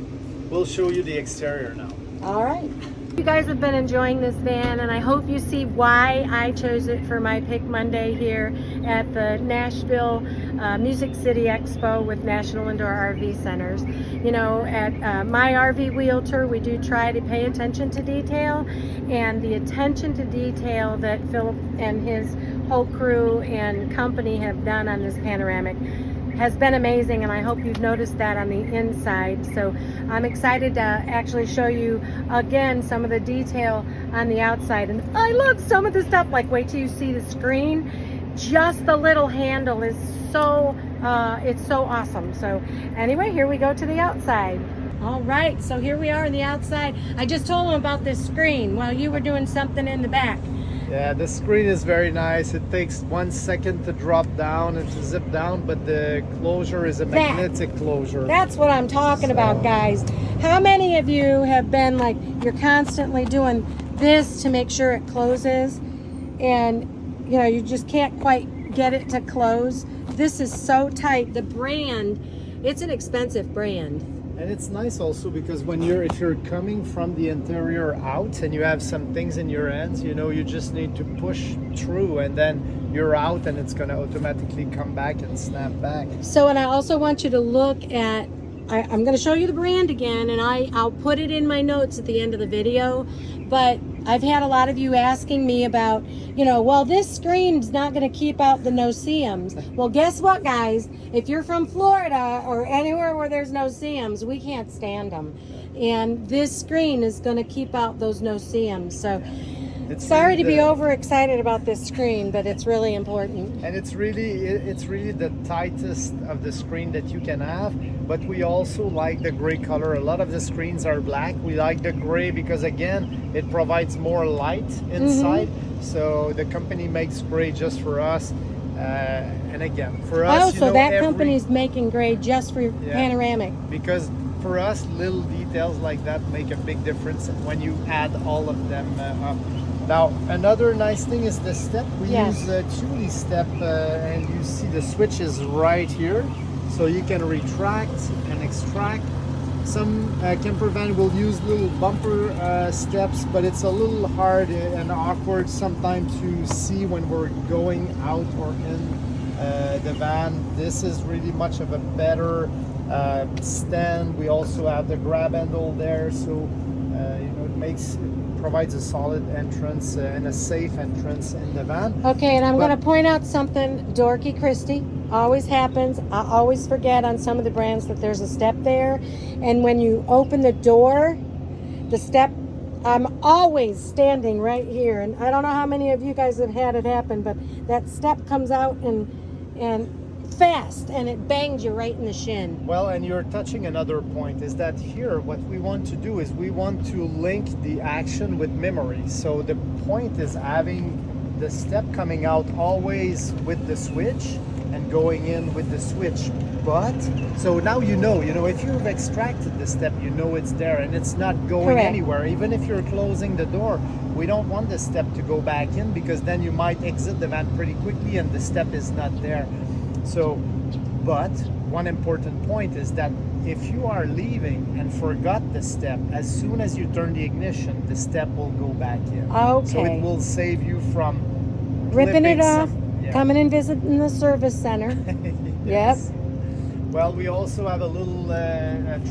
We'll show you the exterior now. All right. You guys have been enjoying this van, and I hope you see why I chose it for my Pick Monday here at the Nashville Music City Expo with National Indoor RV Centers. You know, at my RV Realtor, we do try to pay attention to detail, and the attention to detail that Philip and his whole crew and company have done on this panoramic has been amazing, and I hope you've noticed that on the inside. So I'm excited to actually show you again some of the detail on the outside. And I love some of the stuff, like wait till you see the screen. Just the little handle is so it's so awesome. So anyway, here we go to the outside. All right, so here we are on the outside. I just told him about this screen while you were doing something in the back. Yeah, the screen is very nice. It takes 1 second to drop down and to zip down, but the closure is a magnetic closure. That's what I'm talking about, guys. How many of you have been like, you're constantly doing this to make sure it closes, and you know, you just can't quite get it to close? This is so tight. The brand, it's an expensive brand. And it's nice also because if you're coming from the interior out and you have some things in your hands, you know, you just need to push through and then you're out and it's going to automatically come back and snap back. So, and I also want you to look at, I'm going to show you the brand again, and I'll put it in my notes at the end of the video, but I've had a lot of you asking me about, you know, well, this screen's not going to keep out the no-see-ums. Well, guess what, guys? If you're from Florida or anywhere where there's no-see-ums, we can't stand them. And this screen is going to keep out those no-see-ums. So, sorry to be overexcited about this screen, but it's really important. And it's really the tightest of the screen that you can have. But we also like the gray color. A lot of the screens are black. We like the gray because, again, it provides more light inside. So the company makes gray just for us. And again, for us, oh, so that company's making gray just for panoramic. Because for us, little details like that make a big difference when you add all of them up. Now, another nice thing is the step. We use a Thule step, and you see the switch is right here. So you can retract and extract. Some camper van will use little bumper steps, but it's a little hard and awkward sometimes to see when we're going out or in the van. This is really much of a better stand. We also have the grab handle there, so you know, it provides a solid entrance and a safe entrance in the van. Okay, and I'm going to point out something, dorky Christy. Always happens. I always forget on some of the brands that there's a step there, and when you open the door, the step, I'm always standing right here, and I don't know how many of you guys have had it happen, but that step comes out and fast, and it bangs you right in the shin. Well, and you're touching another point, is that here what we want to do is we want to link the action with memory. So the point is having the step coming out always with the switch and going in with the switch. But so now you know if you've extracted the step, you know it's there and it's not going anywhere. Even if you're closing the door, we don't want the step to go back in, because then you might exit the van pretty quickly and the step is not there. So, but one important point is that if you are leaving and forgot the step, as soon as you turn the ignition, the step will go back in. Okay. So it will save you from ripping it off, coming and visiting the service center. Yes. Yep. Well, we also have a little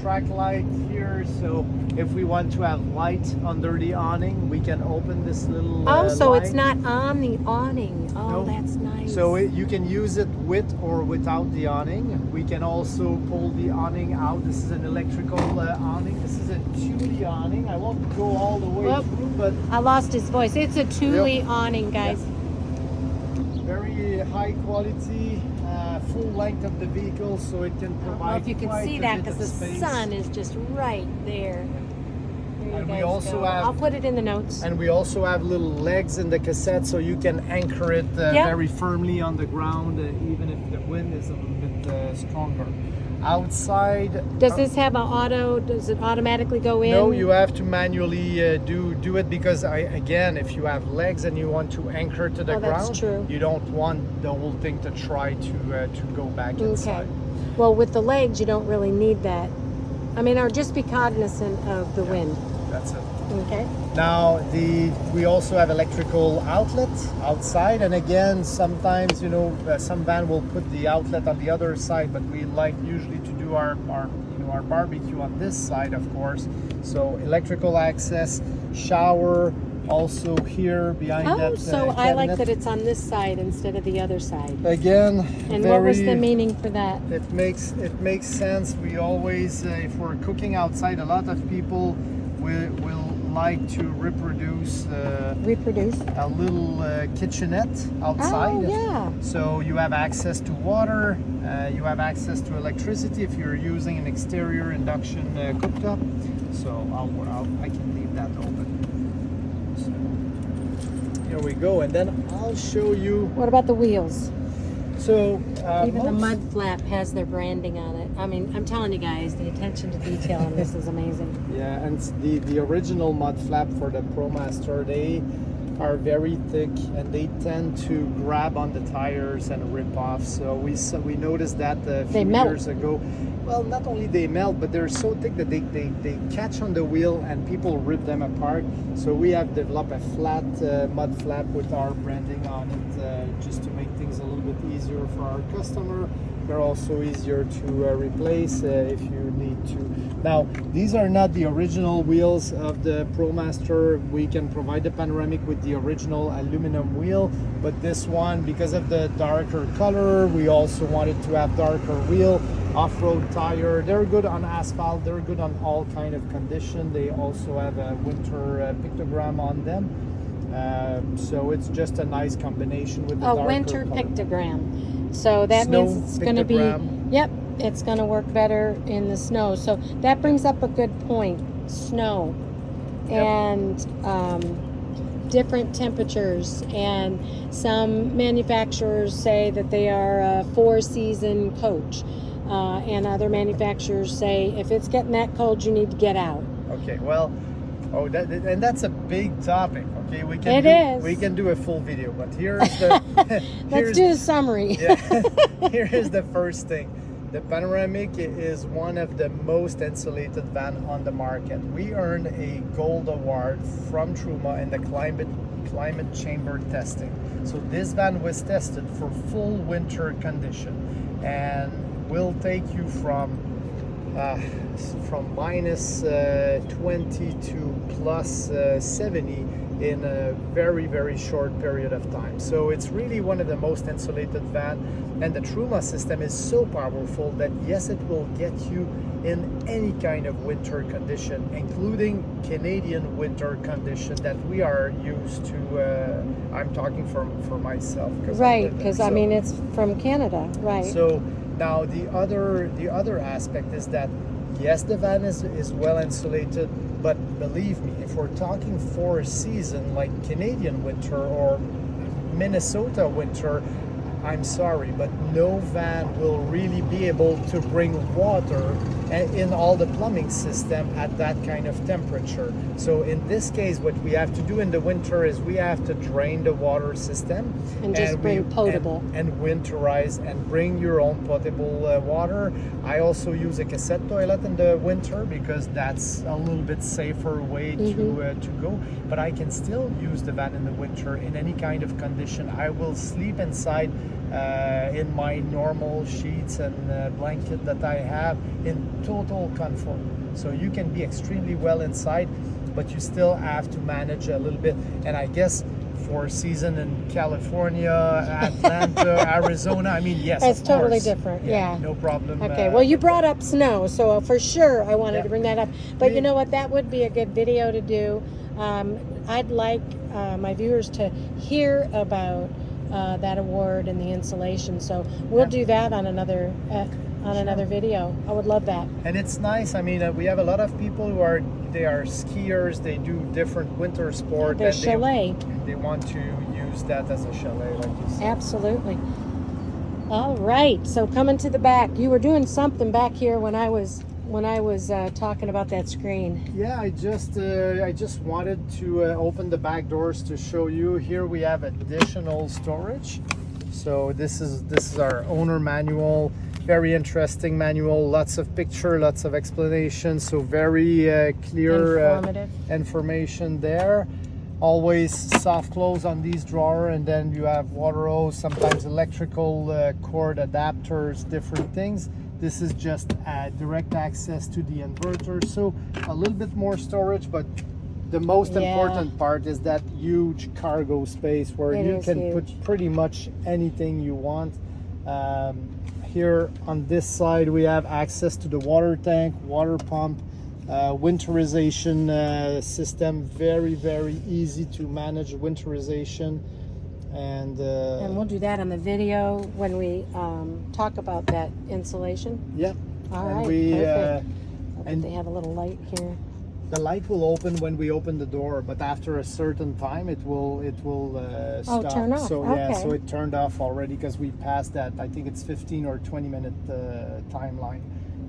track light here, so if we want to have light under the awning, we can open this little so light. It's not on the awning. Oh, no. That's nice. So you can use it with or without the awning. We can also pull the awning out. This is an electrical awning. This is a Thule awning. I won't go all the way through, but I lost his voice. It's a Thule awning, guys. Yeah. Very high quality, full length of the vehicle, so it can provide. I don't know if you can see that because the sun is just right there. And we also have, I'll put it in the notes. And we also have little legs in the cassette, so you can anchor it very firmly on the ground, even if the wind is a little bit stronger. Outside. Does this have an auto? Does it automatically go in? No, you have to manually do it, because again, if you have legs and you want to anchor to the ground, true. You don't want the whole thing to try to go back inside. Well, with the legs, you don't really need that. I mean, or just be cognizant of the wind. That's it. Okay. Now we also have electrical outlets outside, and again, sometimes some van will put the outlet on the other side, but we like usually to do our barbecue on this side, of course. So electrical access, shower also here behind that. So I like that it's on this side instead of the other side. Again, and what was the meaning for that? It makes sense. We always, if we're cooking outside, a lot of people will like to reproduce a little kitchenette outside. Oh, yeah. So you have access to water, you have access to electricity if you're using an exterior induction cooktop. So I can leave that open. So here we go, and then I'll show you. What about the wheels? So Even the mud flap has their branding on it. I mean, I'm telling you guys, the attention to detail on this is amazing. Yeah, and the original mud flap for the ProMaster, they are very thick and they tend to grab on the tires and rip off. So we noticed that a few years ago. Well, not only they melt, but they're so thick that they catch on the wheel and people rip them apart. So we have developed a flat mud flap with our branding on it, just to make things a little bit easier for our customer. They're also easier to replace if you need to. Now, these are not the original wheels of the ProMaster. We can provide the panoramic with the original aluminum wheel, but this one, because of the darker color, we also wanted to have darker wheel. Off-road tire, they're good on asphalt, they're good on all kind of condition. They also have a winter pictogram on them. So it's just a nice combination with the darker winter color. Pictogram. So that Snow means it's going to be, pictogram. yep, it's going to work better in the snow. So that brings up a good point, snow. Yep. And different temperatures. And some manufacturers say that they are a 4-season coach. And other manufacturers say if it's getting that cold, you need to get out. Okay, well, and that's a big topic. Okay, we can do a full video, but here's the Let's do a summary. Yeah, here is the first thing. The Panoramic is one of the most insulated van on the market. We earned a gold award from Truma in the climate chamber testing. So this van was tested for full winter condition, and will take you from minus 20 to plus 70 in a very, very short period of time. So it's really one of the most insulated van, and the Truma system is so powerful that yes, it will get you in any kind of winter condition, including Canadian winter condition that we are used to. I'm talking for myself. Right, because I mean it's from Canada, right? So now the other aspect is that yes, the van is well insulated, but believe me, if we're talking for a season like Canadian winter or Minnesota winter, I'm sorry, but no van will really be able to bring water in all the plumbing system at that kind of temperature. So in this case, what we have to do in the winter is we have to drain the water system and just bring potable and winterize and bring your own potable water. I also use a cassette toilet in the winter because that's a little bit safer way to go. But I can still use the van in the winter in any kind of condition. I will sleep inside in my normal sheets and blanket that I have in total comfort. So you can be extremely well inside, but you still have to manage a little bit. And I guess for season in California, Atlanta, Arizona, I mean, yes, it's of totally course. different. Yeah, no problem. Okay, well, you brought up snow, so for sure I wanted to bring that up. But you know what? That would be a good video to do. I'd like my viewers to hear about that award and the insulation. So we'll do that on another another video. I would love that. And it's nice. I mean, we have a lot of people who are skiers. They do different winter sport. There's chalet. They want to use that as a chalet, like you said. Absolutely. All right. So coming to the back, you were doing something back here when I was talking about that screen. Yeah, I just wanted to open the back doors to show you. Here we have additional storage. So this is our owner manual. Very interesting manual. Lots of picture, lots of explanation. So very clear information there. Always soft close on these drawers, and then you have water hose, sometimes electrical cord adapters, different things. This is just direct access to the inverter, so a little bit more storage, but the most important part is that huge cargo space where you can put pretty much anything you want. Here on this side we have access to the water tank, water pump, winterization system. Very, very easy to manage winterization. And we'll do that on the video when we talk about that insulation. yeah. All And right, we perfect. and They have a little light here. the light will open when we open the door, but after a certain time it will stop. turn off. So yeah, Okay. so it turned off already because we passed that. I think it's 15 or 20 minute timeline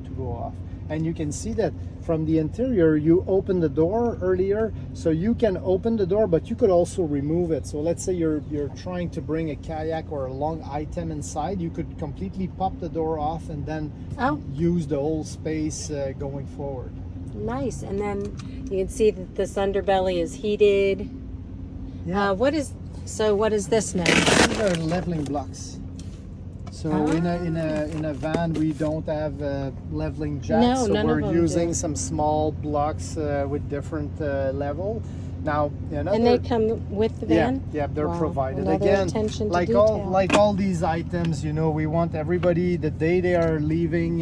to go off. And you can see that from the interior, you open the door earlier, so you can open the door, but you could also remove it. So let's say you're trying to bring a kayak or a long item inside, you could completely pop the door off and then use the whole space going forward. Nice. And then you can see that this underbelly is heated. Yeah. What is this now? These are leveling blocks. So in a van we don't have leveling jacks, No, so none of we're them using do. some small blocks with different level. Now And they come with the van? Yeah, they're Wow. provided. Another Again, attention to like detail. all these items, you know, we want everybody the day they are leaving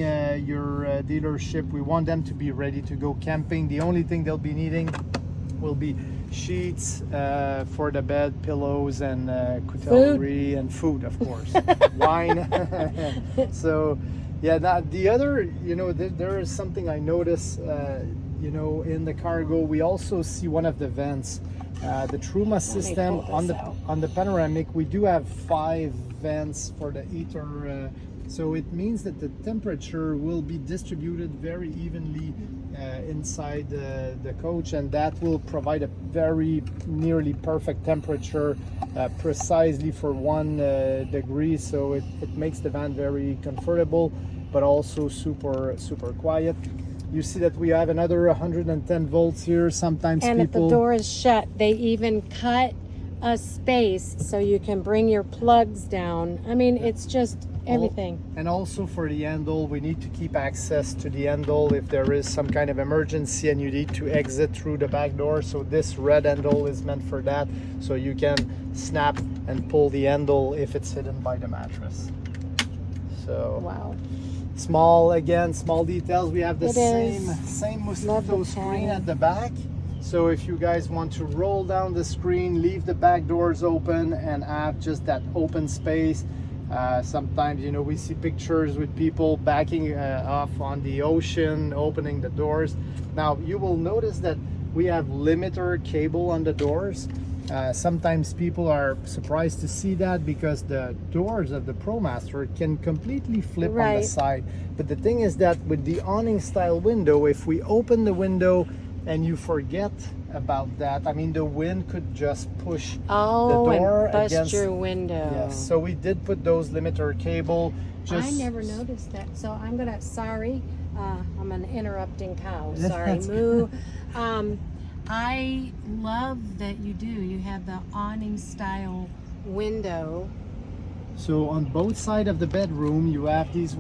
your dealership, we want them to be ready to go camping. The only thing they'll be needing will be sheets for the bed, pillows, and cutlery and food, of course, wine. So, yeah. Now the other, you know, there is something I noticed. You know, in the cargo, we also see one of the vents, the Truma system pull this out. on the panoramic. We do have 5 vents for the heater. So it means that the temperature will be distributed very evenly inside the coach, and that will provide a very nearly perfect temperature precisely for 1 degree. So it makes the van very comfortable, but also super quiet. You see that we have another 110 volts here. Sometimes And if the people door is shut, they even cut a space so you can bring your plugs down. I mean, it's just everything. And also for the handle, we need to keep access to the handle if there is some kind of emergency and you need to exit through the back door. So this red handle is meant for that. So you can snap and pull the handle if it's hidden by the mattress. So Wow. small details. We have the It same Love mosquito the screen pattern. at the back. So if you guys want to roll down the screen, leave the back doors open and have just that open space. Sometimes, you know, we see pictures with people backing off on the ocean, opening the doors. Now you will notice that we have limiter cable on the doors. Sometimes people are surprised to see that because the doors of the ProMaster can completely flip on the Right. side. But the thing is that with the awning style window, if we open the window and you forget about that, I mean, the wind could just push Oh, the door and bust against your window. Yes, so we did put those limiter cable. I never noticed that. So I'm gonna, sorry, I'm an interrupting cow. Sorry, That's moo. I love that you do. You have the awning style window. So on both sides of the bedroom, you have these.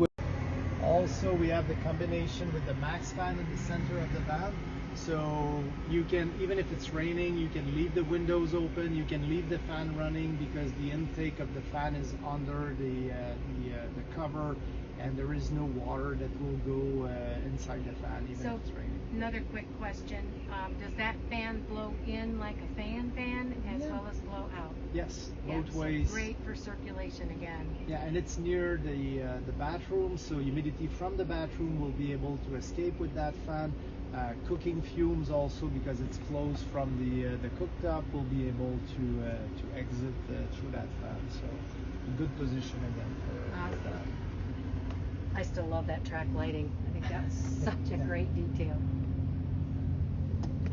Also, we have the combination with the max fan in the center of the van. So you can, even if it's raining, you can leave the windows open. You can leave the fan running because the intake of the fan is under the cover, and there is no water that will go inside the fan even if it's raining. Another quick question: does that fan blow in like a fan as well as blow out? Yes, Yeah, both so ways. great for circulation again. Yeah, and it's near the bathroom, so humidity from the bathroom will be able to escape with that fan. Cooking fumes also, because it's closed from the cooktop, will be able to exit through that fan. So a good position again for that. I still love that track lighting. I think that's such a great detail.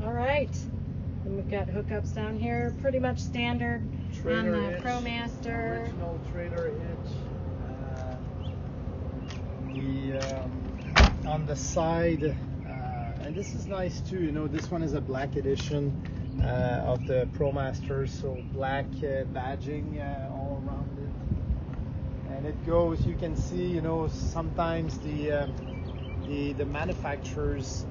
All right, and we've got hookups down here, pretty much standard on the hitch, ProMaster. original trailer hitch. On the side, and this is nice too. You know, this one is a black edition of the ProMaster, so black badging all around it, and it goes. You can see, you know, sometimes the manufacturers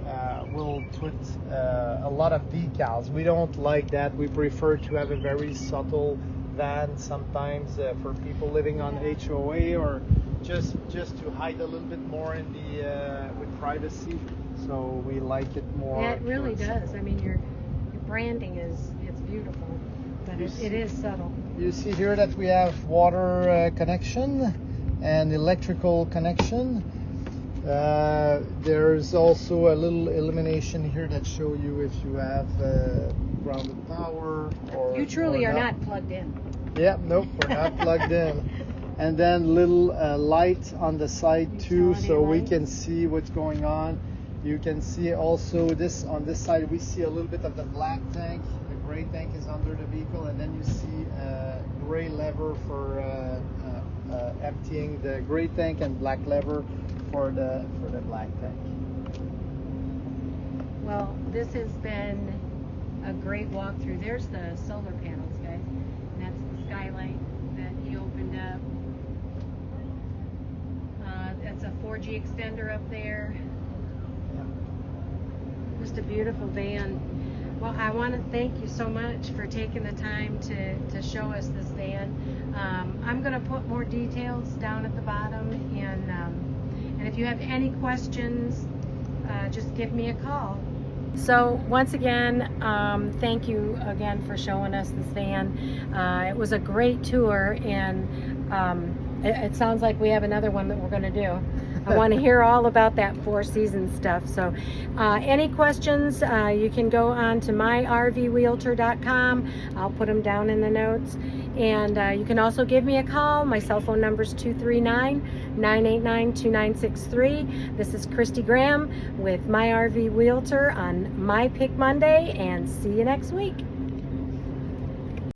will put a lot of decals. We don't like that. We prefer to have a very subtle van sometimes for people living on HOA or just to hide a little bit more in the with privacy. So we like it more. Yeah, it really towards- does. I mean, your branding it's beautiful, but it is subtle. You see here that we have water connection and electrical connection. There's also a little illumination here that show you if you have grounded power or. You truly or are not plugged in. Yeah, nope, we're not plugged in. And then little light on the side too, Utility so we light. can see what's going on. You can see also this on this side. We see a little bit of the black tank. The gray tank is under the vehicle, and then you see a gray lever for emptying the gray tank, and black lever for the black tank. Well, this has been a great walkthrough. There's the solar panels, guys. And that's the skylight that he opened up. That's a 4G extender up there. Just a beautiful van. Well, I want to thank you so much for taking the time to show us this van. I'm going to put more details down at the bottom, and if you have any questions, just give me a call. So once again, thank you again for showing us this van. It was a great tour, and it sounds like we have another one that we're going to do. I want to hear all about that Four Seasons stuff. So any questions, you can go on to myrvwheelter.com. I'll put them down in the notes. And you can also give me a call. My cell phone number is 239-989-2963. This is Christy Graham with My RV Realtor on My Pick Monday, and see you next week.